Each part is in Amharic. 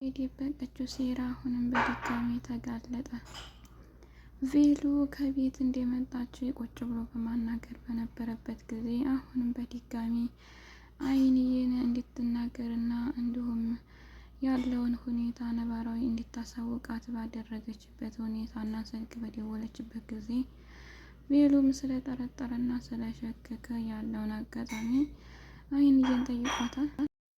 የደበቀችው ሴራ አሁንም በድጋሚ ተጋለጠ። ቬሎ ከቤት እንደመጣች ቁጭ ብሎ በማናገር በነበረበት ጊዜ አሁንም በድጋሚ አይንዬን እንድትናገርና እንዲሁም ያለውን ሁኔታ ነባራዊ እንድታሳውቃት ባደረገችበት ሁኔታና ስልክ በደወለችበት ጊዜ ቬሎም ስለጠረጠረና ስለሸከከ ያለውን አጋጣሚ አይንዬን ጠይቋታል።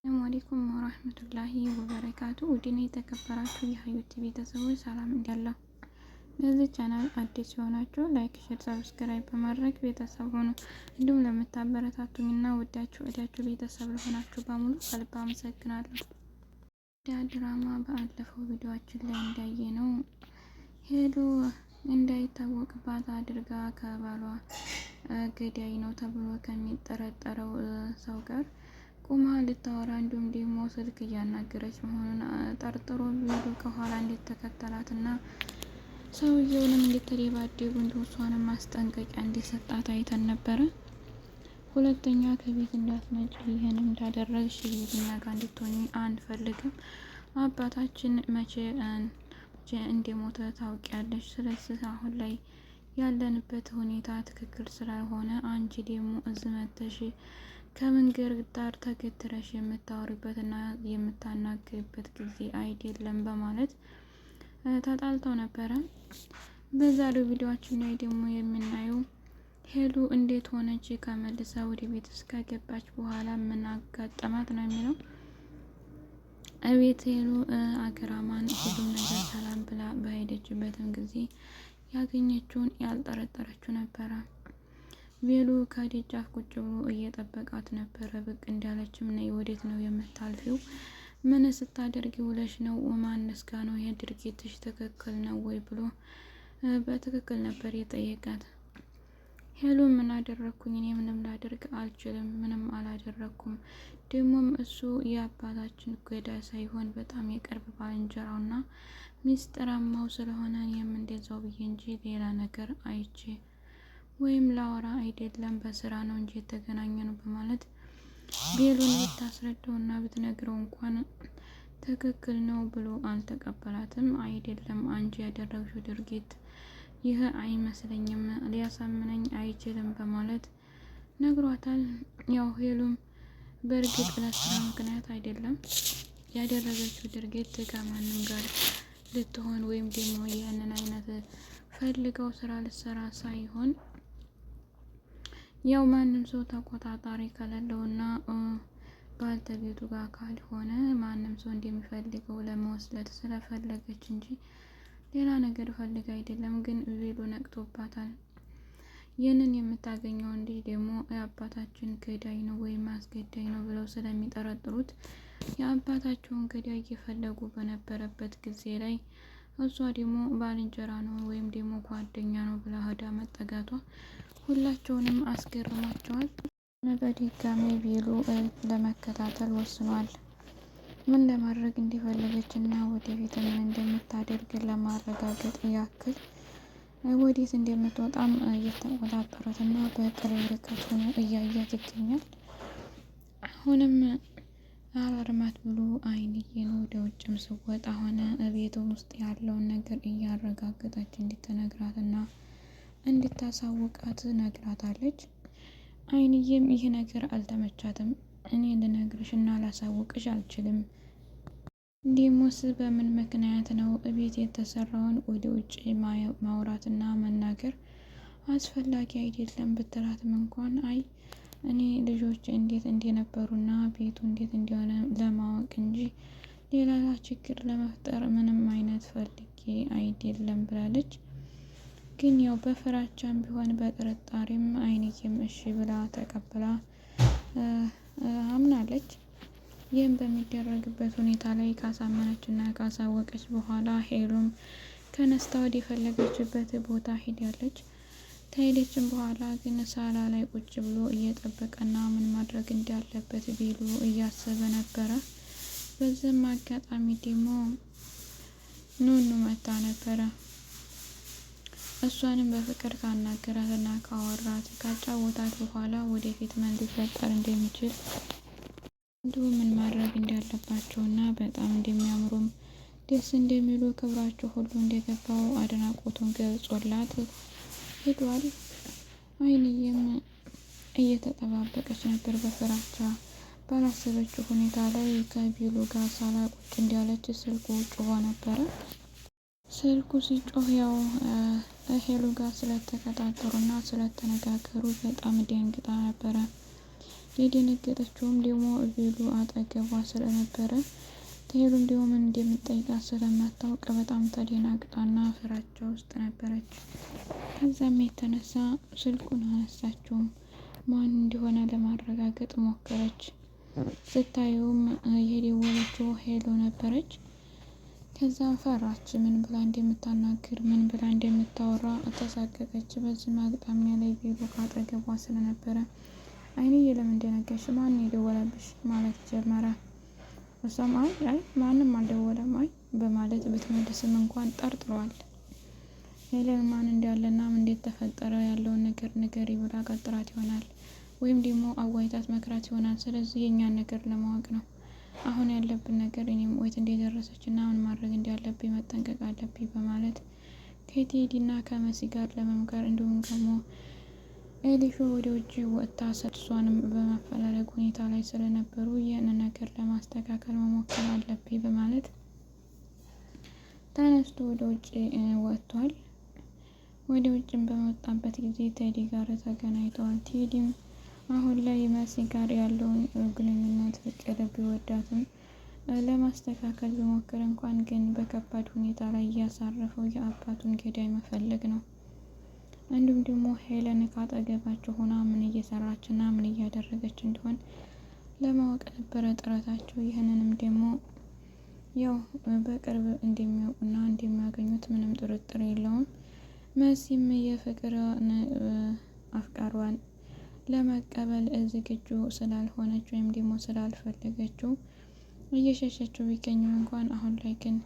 ሰላም አለይኩም ወራህመቱላሂ ወበረካቱ። ውድና የተከበራችሁ የሀዩቲ ቤተሰቦች ሰላም እንዳለው ለዚህ ቻናል አዲስ የሆናችሁ ላይክ፣ ሼር፣ ሰብስክራይብ በማድረግ ቤተሰብ ሆኑ። እንዲሁም ለምታበረታቱኝና ወዳችሁ ቤተሰብ ለሆናችሁ በሙሉ ከልብ አመሰግናለሁ። ድራማ ባለፈው ቪዲዮአችን ላይ እንዳየነው ሄሉ እንዳይታወቅባት አድርጋ ከባሏ ገዳይ ነው ተብሎ ከሚጠረጠረው ሰው ጋር ቁማ ልታወራ እንዲሁም ደግሞ ስልክ እያናገረች መሆኑን ጠርጥሮ ቪዲዮ ከኋላ እንድትከተላትና ሰውየውንም እንድትደባደቡ እንዲሁ እሷንም ማስጠንቀቂያ እንዲሰጣት አይተን ነበረ። ሁለተኛ ከቤት እንዳትመጪ፣ ይህን እንዳደረግሽ ቤተኛ ጋር እንድትሆኚ አንፈልግም። አባታችን መቼ እንደሞተ ታውቂያለሽ። ስለዚህ አሁን ላይ ያለንበት ሁኔታ ትክክል ስላልሆነ አንቺ ደግሞ እዚህ መተሽ ከመንገድ ዳር ተገትረሽ የምታወሪበትና የምታናግሪበት ጊዜ አይደለም በማለት ተጣልተው ነበረ። በዛሬው ቪዲዮአችን ላይ ደግሞ የምናየው ሄሉ እንዴት ሆነች ከመልሳ ወደ ቤት እስከገባች በኋላ ምን አጋጠማት ነው የሚለው። እቤት ሄሉ አገራማን ሁሉም ነገር ሰላም ብላ በሄደችበትም ጊዜ ያገኘችውን ያልጠረጠረችው ነበረ። ቬሎ ከደጃፍ ቁጭ ብሎ እየጠበቃት ነበረ። ብቅ እንዳለችም ነይ፣ ወዴት ነው የምታልፊው? ምን ስታደርጊ ውለሽ ነው? ማንስ ጋ ነው? ይሄ ድርጊትሽ ትክክል ነው ወይ ብሎ በትክክል ነበር የጠየቃት። ሄሉ ምን አደረግኩኝ? እኔ ምንም ላደርግ አልችልም፣ ምንም አላደረግኩም። ደግሞም እሱ የአባታችን ገዳይ ሳይሆን በጣም የቅርብ ባልንጀራውና ሚስጥራማው ስለሆነ እኔም እንደዛው ብዬ እንጂ ሌላ ነገር አይቼ ወይም ላወራ አይደለም፣ በስራ ነው እንጂ የተገናኘ ነው በማለት ቬሎን ብታስረዳውና ብትነግረው እንኳን ትክክል ነው ብሎ አልተቀበላትም። አይደለም አንቺ ያደረግሽው ድርጊት ይህ አይመስለኝም፣ ሊያሳምነኝ አይችልም በማለት ነግሯታል። ያው ሄሉም በእርግጥ ለስራ ምክንያት አይደለም ያደረገችው ድርጊት ከማንም ጋር ልትሆን ወይም ደግሞ ይህንን አይነት ፈልገው ስራ ልትሰራ ሳይሆን ያው ማንም ሰው ተቆጣጣሪ ከሌለውና ባልተቤቱ ጋር ካልሆነ ማንም ሰው እንደሚፈልገው ለመወስለት ስለፈለገች እንጂ ሌላ ነገር ፈልጋ አይደለም። ግን ቬሎ ነቅቶባታል። ይህንን የምታገኘው እንዲህ ደግሞ የአባታችን ገዳይ ነው ወይም አስገዳይ ነው ብለው ስለሚጠረጥሩት የአባታቸውን ገዳይ እየፈለጉ በነበረበት ጊዜ ላይ እሷ ደግሞ ባልንጀራ ነው ወይም ደግሞ ጓደኛ ነው ብላ ሄዳ መጠጋቷ ሁላቸውንም አስገርሟቸዋል። በድጋሚ ቬሎ ለመከታተል ወስኗል። ምን ለማድረግ እንደፈለገች እና ወደፊት ምን እንደምታደርግ ለማረጋገጥ ያክል ወዴት እንደምትወጣም እየተቆጣጠረት እና በቅርብ ርቀት ሆኖ እያያት ይገኛል። አሁንም አላርማት ብሎ አይንዬን ወደ ውጭም ስወጣ ሆነ ቤቱም ውስጥ ያለውን ነገር እያረጋገጠች እንድትነግራትና እንድታሳውቃት ነግራታለች። አይንዬም ይህ ነገር አልተመቻትም። እኔ ልነግርሽ እና ላሳውቅሽ አልችልም። ዴሞስ በምን ምክንያት ነው ቤት የተሰራውን ወደ ውጭ ማውራትና መናገር አስፈላጊ አይደለም ብትላትም እንኳን አይ እኔ ልጆች እንዴት እንደነበሩና ቤቱ እንዴት እንደሆነ ለማወቅ እንጂ ሌላ ችግር ለመፍጠር ምንም አይነት ፈልጌ አይደለም ብላለች። ግን ያው በፍራቻም ቢሆን በጥርጣሬም አይንዬም እሺ ብላ ተቀብላ አምናለች። ይህም በሚደረግበት ሁኔታ ላይ ካሳመነች እና ካሳወቀች በኋላ ሄሉም ከነስታ ወደ የፈለገችበት ቦታ ሄዳለች። ከሄደችም በኋላ ግን ሳላ ላይ ቁጭ ብሎ እየጠበቀና ምን ማድረግ እንዳለበት ቬሎ እያሰበ ነበረ። በዚህም አጋጣሚ ደግሞ ኑኑ መታ ነበረ። እሷንም በፍቅር ካናገራትና ካወራት ካጫወታት በኋላ ወደፊት ምን ሊፈጠር እንደሚችል እንዲሁም ምን ማድረግ እንዳለባቸው እና በጣም እንደሚያምሩም ደስ እንደሚሉ ክብራቸው ሁሉ እንደገባው አድናቆቱን ገልጾላት ሄዷል። አይንዬም እየተጠባበቀች ነበር በፍራቻ ባላሰበችው ሁኔታ ላይ ከቢሉ ጋር ሳላ ቁጭ እንዳለች ስልኩ ጮሆ ነበረ። ስልኩ ሲጮህ ያው ሄሉ ጋር ስለተቀጣጠሩና ስለተነጋገሩ በጣም ደንግጣ ነበረ። የደነገጠችውም ደግሞ ቢሉ አጠገቧ ስለነበረ ሄሉ እንዲሁ ምን እንደምትጠይቃት ስለማታውቅ በጣም ተደናግጣና ፍራቻ ውስጥ ነበረች። ከዛም የተነሳ ስልኩን አነሳችውም ማን እንደሆነ ለማረጋገጥ ሞከረች። ስታየውም የደወለችው ሄሉ ነበረች። ከዛም ፈራች። ምን ብላ እንደምታናግር ምን ብላ እንደምታወራ ተሳቀቀች። በዚህ አጋጣሚያ ላይ ቢሉ ካጠገቧ ስለነበረ አይንዬ ለምን ደነገጥሽ? ማን የደወለብሽ? ማለት ጀመረ። እሷም አይ ማንም አልደወለም አይ በማለት ብትመልስም እንኳን ጠርጥሯል። ሄለን ማን እንዳለና ምን እንዴት ተፈጠረ ያለውን ነገር ንገሪ ብላ ቀጥራት ይሆናል ወይም ደግሞ አዋይታት መክራት ይሆናል። ስለዚህ የኛን ነገር ለማወቅ ነው አሁን ያለብን ነገር እኔም ወይት እንደደረሰች እና ምን ማድረግ እንዳለብኝ መጠንቀቅ አለብኝ በማለት ከቴዲና ከመሲ ጋር ለመምከር እንዲሁም ደግሞ ኤሊሾ ወደ ውጭ ወጥታ እሷንም በማፈላለግ ሁኔታ ላይ ስለነበሩ ይህንን ነገር ለማስተካከል መሞከር አለብኝ በማለት ተነስቶ ወደ ውጭ ወጥቷል። ወደ ውጭም በመጣበት ጊዜ ቴዲ ጋር ተገናኝተዋል። ቴዲም አሁን ላይ መሲ ጋር ያለውን ግንኙነት ፍቅር ቢወዳትም ለማስተካከል ቢሞክር እንኳን ግን በከባድ ሁኔታ ላይ እያሳረፈው የአባቱን ገዳይ መፈለግ ነው። እንዲሁም ደግሞ ሄለን ካጠገባቸው ሆና ምን እየሰራችና ምን እያደረገች እንደሆን ለማወቅ ነበረ ጥረታቸው። ይህንንም ደግሞ ያው በቅርብ እንደሚያውቁና እንደሚያገኙት ምንም ጥርጥር የለውም። መሲም የፍቅር አፍቃሯን ለመቀበል ዝግጁ ስላልሆነች ወይም ደግሞ ስላልፈለገችው እየሸሸችው ቢገኝም እንኳን አሁን ላይ ግን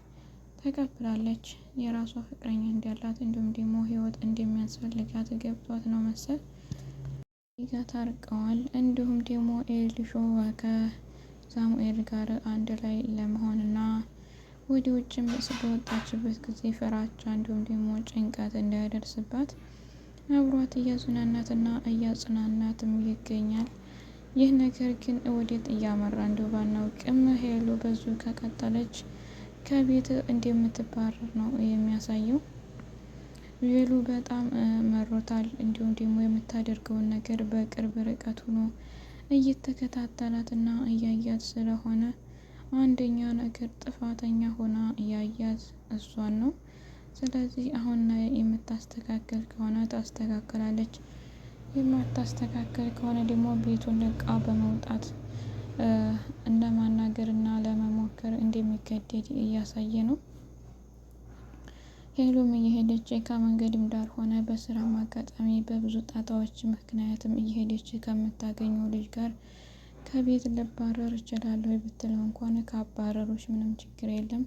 ተቀብላለች። የራሷ ፍቅረኛ እንዳላት እንዲሁም ደግሞ ህይወት እንደሚያስፈልጋት ገብቷት ነው መሰል ጋ ታርቀዋል። እንዲሁም ደግሞ ኤልሾ ከሳሙኤል ጋር አንድ ላይ ለመሆንና ወደ ውጭም በወጣችበት ጊዜ ፍራቻ እንዲሁም ደግሞ ጭንቀት እንዳያደርስባት አብሯት እያዝናናትና እያጽናናትም ይገኛል። ይህ ነገር ግን ወዴት እያመራ እንደው ባናውቅም ሄሉ በዙ ከቀጠለች ከቤት እንደምትባረር ነው የሚያሳየው። ሄሉ በጣም መሮታል። እንዲሁም ደግሞ የምታደርገውን ነገር በቅርብ ርቀት ሆኖ እየተከታተላትና እያያት ስለሆነ አንደኛ ነገር ጥፋተኛ ሆና እያያት እሷን ነው። ስለዚህ አሁን የምታስተካከል ከሆነ ታስተካክላለች፣ የማታስተካከል ከሆነ ደግሞ ቤቱን ለቃ በመውጣት እንደማናገር እና ለመሞከር እንደሚገደድ እያሳየ ነው። ሄሉም እየሄደች ከመንገድም ዳር ሆነ በስራ አጋጣሚ በብዙ ጣጣዎች ምክንያትም እየሄደች ከምታገኘው ልጅ ጋር ከቤት ልባረር እችላለሁ ብትለው እንኳን ካባረሮች ምንም ችግር የለም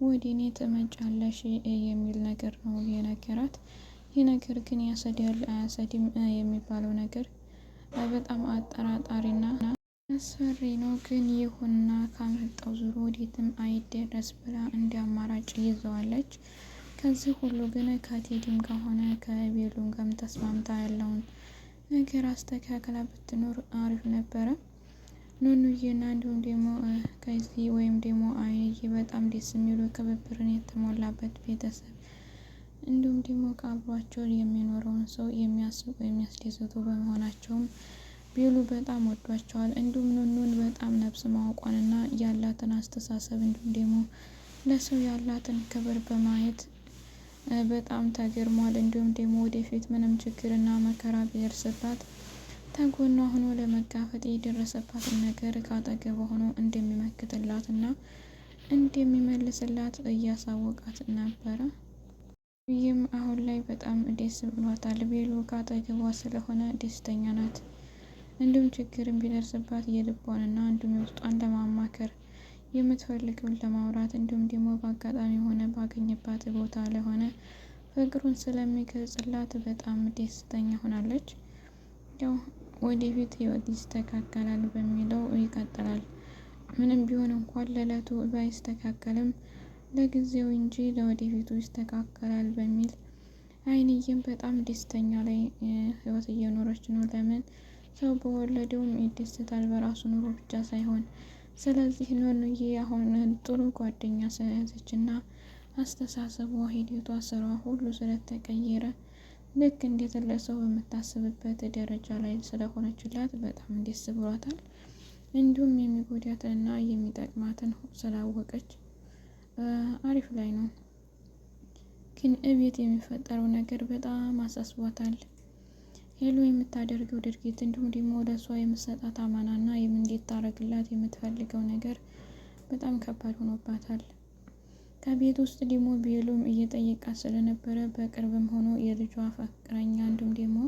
ወደ እኔ ትመጫለሽ የሚል ነገር ነው የነገራት። ይህ ነገር ግን ያሰዳል አያሰድም የሚባለው ነገር በጣም አጠራጣሪና አስፈሪ ነው። ግን ይሁንና ካመጣው ዙሮ ወዴትም አይደረስ ብላ እንደ አማራጭ ይዘዋለች። ከዚህ ሁሉ ግን ከቴዲም ከሆነ ከቤሉም ጋርም ተስማምታ ያለውን ነገር አስተካክላ ብትኖር አሪፍ ነበረ። ኑኑዬና እንዲሁም ደግሞ ከዚህ ወይም ደግሞ አይንዬ በጣም ደስ የሚሉ ክብብርን የተሞላበት ቤተሰብ እንዲሁም ደግሞ ከአብሯቸው የሚኖረውን ሰው የሚያስቡ የሚያስደስቱ በመሆናቸውም ቤሉ በጣም ወዷቸዋል። እንዲሁም ኑኑን በጣም ነፍስ ማወቋንና ያላትን አስተሳሰብ እንዲሁም ደግሞ ለሰው ያላትን ክብር በማየት በጣም ተገርሟል። እንዲሁም ደግሞ ወደፊት ምንም ችግርና መከራ ቢደርስባት ተጎኗ ሆኖ ለመጋፈጥ የደረሰባትን ነገር ካጠገቧ ሆኖ እንደሚመክትላት እና እንደሚመልስላት እያሳወቃት ነበረ። ይህም አሁን ላይ በጣም ደስ ብሏታል። ቤሉ ካጠገቧ ስለሆነ ደስተኛ ናት። እንዲሁም ችግርን ቢደርስባት የልቧንና እንዲሁም የውስጧን ለማማከር የምትፈልገውን ለማውራት እንዲሁም ደግሞ በአጋጣሚ ሆነ ባገኘባት ቦታ ለሆነ ፍቅሩን ስለሚገልጽላት በጣም ደስተኛ ሆናለች። ያው ወደፊት ህይወት ይስተካከላል በሚለው ይቀጥላል። ምንም ቢሆን እንኳን ለዕለቱ ባይስተካከልም ለጊዜው እንጂ ለወደፊቱ ይስተካከላል በሚል አይንዬም በጣም ደስተኛ ላይ ህይወት እየኖረች ነው። ለምን ሰው በወለደውም ይደሰታል በራሱ ኑሮ ብቻ ሳይሆን። ስለዚህ ኑኑዬ አሁን ጥሩ ጓደኛ ስለያዘች እና አስተሳሰቧ፣ ሂደቷ፣ ስራዋ ሁሉ ስለተቀየረ ልክ እንደ ትልቅ ሰው በምታስብበት ደረጃ ላይ ስለሆነችላት በጣም ደስ ብሏታል። እንዲሁም የሚጎዳትንና የሚጠቅማትን ስላወቀች አሪፍ ላይ ነው። ግን እቤት የሚፈጠረው ነገር በጣም አሳስቧታል። ሄሉ የምታደርገው ድርጊት እንዲሁም ደግሞ ለእሷ የምትሰጣት አማናና እንድታረግላት የምትፈልገው ነገር በጣም ከባድ ሆኖባታል። ከቤት ውስጥ ደግሞ ቤሉም እየጠየቃት ስለነበረ በቅርብም ሆኖ የልጇ ፍቅረኛ እንዲሁም ደግሞ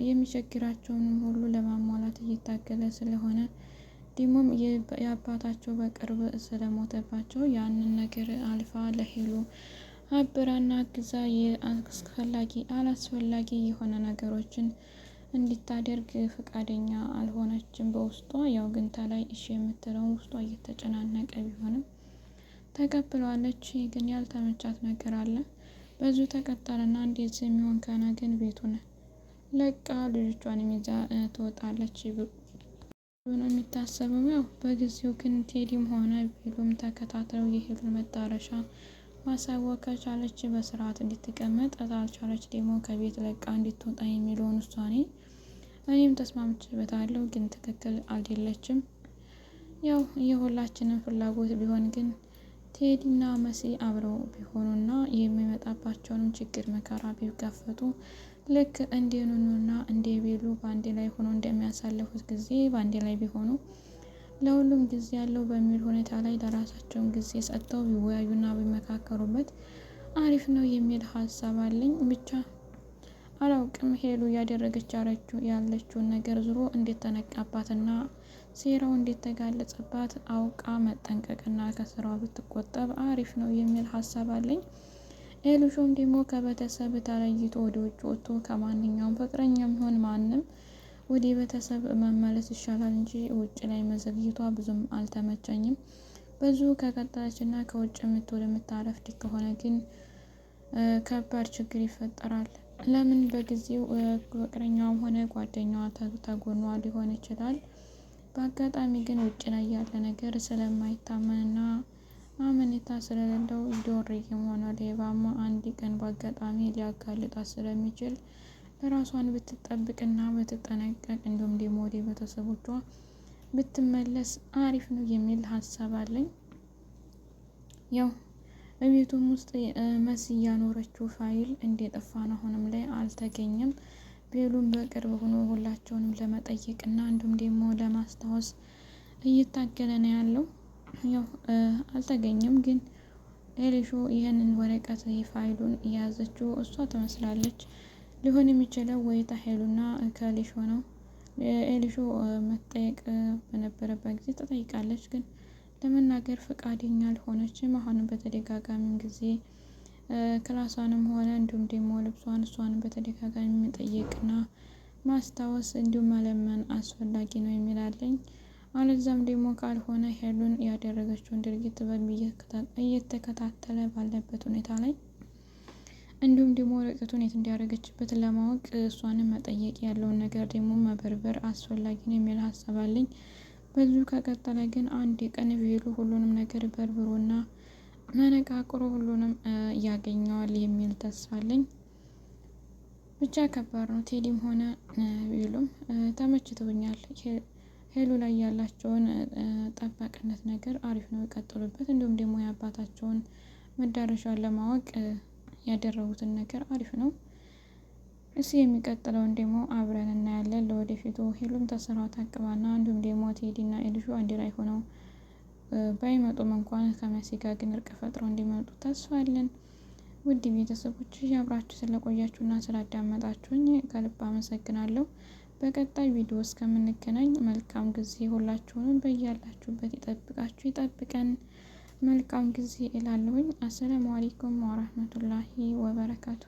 የሚቸግራቸውንም ሁሉ ለማሟላት እየታገለ ስለሆነ ደግሞም የአባታቸው በቅርብ ስለሞተባቸው ያንን ነገር አልፋ ለሄሉ አብራና አግዛ አላስፈላጊ የሆነ ነገሮችን እንዲታደርግ ፈቃደኛ አልሆነችም። በውስጧ ያው ግን ተላይ እሺ የምትለው ውስጧ እየተጨናነቀ ቢሆንም ተቀብለዋለች። ግን ያልተመቻት ነገር አለ። በዙ ተቀጠለና እንዴት የሚሆን ከሆነ ግን ቤቱን ለቃ ልጆቿን ይዛ ትወጣለች ነው የሚታሰበው። ያው በጊዜው ግን ቴዲም ሆነ ቤሉም ተከታትለው የሄሉን መዳረሻ ማሳወቅ ከቻለች በስርዓት እንድትቀመጥ፣ ካልቻለች ደግሞ ከቤት ለቃ እንድትወጣ የሚለውን ውሳኔ እኔም ተስማምቼበታለሁ። ግን ትክክል አይደለችም። ያው የሁላችንም ፍላጎት ቢሆን ግን ቴዲና መሲ አብረው ቢሆኑና የሚመጣባቸውንም ችግር መከራ ቢጋፈጡ ልክ እንደ ኑኑና እንደ ቤሉ በአንድ ላይ ሆኖ እንደሚያሳልፉት ጊዜ በአንድ ላይ ቢሆኑ ለሁሉም ጊዜ ያለው በሚል ሁኔታ ላይ ለራሳቸውን ጊዜ ሰጥተው ቢወያዩና ቢመካከሩበት አሪፍ ነው የሚል ሀሳብ አለኝ። ብቻ አላውቅም ሄሉ እያደረገች ያለችውን ነገር ዙሮ እንዴት ተነቃባትና ሴራው እንዴት ተጋለጸባት አውቃ መጠንቀቅና ከስራዋ ብትቆጠብ አሪፍ ነው የሚል ሀሳብ አለኝ። ኤሉሾም ደግሞ ከቤተሰብ ተለይቶ ወደ ውጭ ወጥቶ ከማንኛውም ፍቅረኛም ይሁን ማንም ወደ ቤተሰብ መመለስ ይሻላል እንጂ ውጭ ላይ መዘግየቷ ብዙም አልተመቸኝም። ብዙ ከቀጠለችና ከውጭ የምታረፍድ ከሆነ ግን ከባድ ችግር ይፈጠራል። ለምን በጊዜው ፍቅረኛውም ሆነ ጓደኛዋ ተጎኗ ሊሆን ይችላል። በአጋጣሚ ግን ውጭ ላይ ያለ ነገር ስለማይታመንና አመኔታ ስለሌለው ዶርዬም ሆነ ሌባም አንድ ቀን በአጋጣሚ ሊያጋልጣት ስለሚችል ለራሷን ብትጠብቅና ብትጠነቀቅ እንዲሁም ደግሞ ወደ ቤተሰቦቿ ብትመለስ አሪፍ ነው የሚል ሀሳብ አለኝ። ያው በቤቱም ውስጥ መሲ ያኖረችው ፋይል እንደጠፋ ነው አሁንም ላይ አልተገኘም። ቤሉም በቅርብ ሆኖ ሁላቸውንም ለመጠየቅና እንዲሁም ደግሞ ለማስታወስ እየታገለ ነው ያለው። ያው አልተገኘም። ግን ኤሊሾ ይህንን ወረቀት ፋይሉን የያዘችው እሷ ትመስላለች። ሊሆን የሚችለው ወይ ሄሉና ከኤሊሾ ነው። ኤሊሾ መጠየቅ በነበረበት ጊዜ ተጠይቃለች፣ ግን ለመናገር ፈቃደኛ አልሆነችም። አሁንም በተደጋጋሚም ጊዜ ክላሷንም ሆነ እንዲሁም ደግሞ ልብሷን እሷንም በተደጋጋሚ መጠየቅና ማስታወስ እንዲሁም መለመን አስፈላጊ ነው የሚላለኝ። አለዛም ደግሞ ካልሆነ ሄሉን ያደረገችውን ድርጊት እየተከታተለ ባለበት ሁኔታ ላይ እንዲሁም ደግሞ ወረቀቱን የት እንዲያደረገችበት ለማወቅ እሷንም መጠየቅ ያለውን ነገር ደግሞ መበርበር አስፈላጊ ነው የሚል ሀሳብ አለኝ። በዚሁ ከቀጠለ ግን አንድ ቀን ቤሉ ሁሉንም ነገር በርብሮና መነቃቅሮ ሁሉንም ያገኘዋል የሚል ተስፋ አለኝ። ብቻ ከባድ ነው። ቴዲም ሆነ ቤሉም ተመችተውኛል። ሄሉ ላይ ያላቸውን ጠባቅነት ነገር አሪፍ ነው፣ የቀጠሉበት። እንዲሁም ደግሞ የአባታቸውን መዳረሻውን ለማወቅ ያደረጉትን ነገር አሪፍ ነው። የሚቀጥለውን ደግሞ አብረን እናያለን። ለወደፊቱ ሄሉም ተስራው ታቅባና እንዲሁም ደግሞ ቴዲና ኤልሹ አንድ ላይ ሆነው ባይመጡም እንኳን ከመሲ ጋር ግን እርቅ ፈጥረው እንዲመጡ ተስፋ አለን። ውድ ቤተሰቦች አብራችሁ ስለቆያችሁና ስላዳመጣችሁኝ ከልብ አመሰግናለሁ። በቀጣይ ቪዲዮ እስከምንገናኝ መልካም ጊዜ ሁላችሁንም በያላችሁበት ይጠብቀን። መልካም ጊዜ እላለሁኝ። አሰላሙ አለይኩም ወራህመቱላሂ ወበረካቱ።